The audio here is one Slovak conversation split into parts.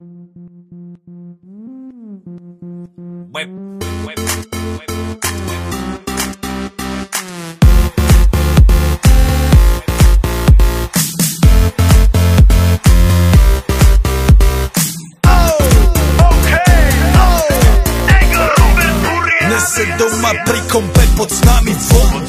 Nese doma pri kompe pod s nami von.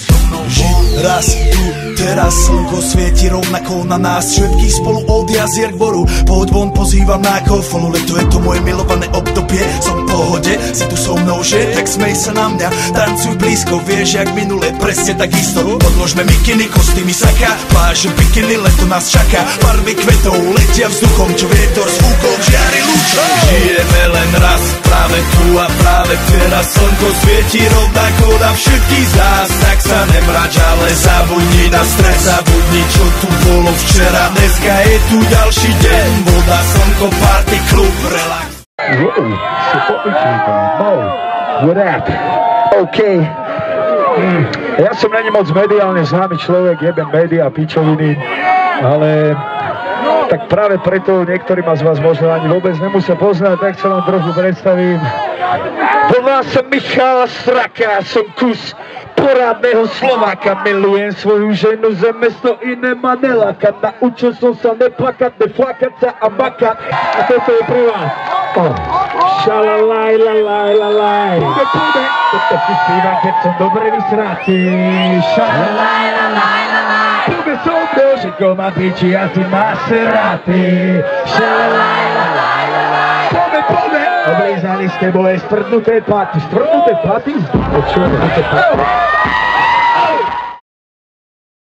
Raz tu, teraz slnko svieti rovnako na nás. Všetky spolu od jazier k boru. Pohoď von, pozývam na kofolu. Leto je to moje milované obdobie. Som v pohode, si tu so mnou, že? Tak smej sa na mňa, tancuj blízko. Vieš, jak minule, presne tak isto. Podložme mikiny, kostýmy saka. Pláže, bikiny, leto nás čaká. Farby kvetov letia vzduchom, čo vietor s fúkom žiari lúčom. Žijeme len raz, práve tu a práve teraz. Slnko svieti rovnako na všetkých z nás. Tak sa nemrač, ale zabudni na stres. Zabudni, čo tu bolo včera. Dneska je tu ďalší deň. Voda, slnko, party, klub, relax. What up? OK. Ja som není moc mediálne známy človek, jebem média, pičoviny, ale tak práve preto niektorí ma z vás možno ani vôbec nemusia poznať, tak sa vám trochu predstavím. Volám sa Michal Straka, som kus porádneho Slováka, milujem svoju ženu, že mesto iné ma neláka, naučil som sa neplakať, neflakať sa a makať. A toto je pre vás. Šalalaj, lalaj, lalaj. Púde. Toto si spívam, keď som dobre vysratý. Šalalaj, lalaj, lalaj. Púde som mnou, že doma piči asi Maserati. Šalalaj, lalaj, lalaj. Púde. Oblízali ste moje stvrdnuté paty. Stvrdnuté paty? Čo je to?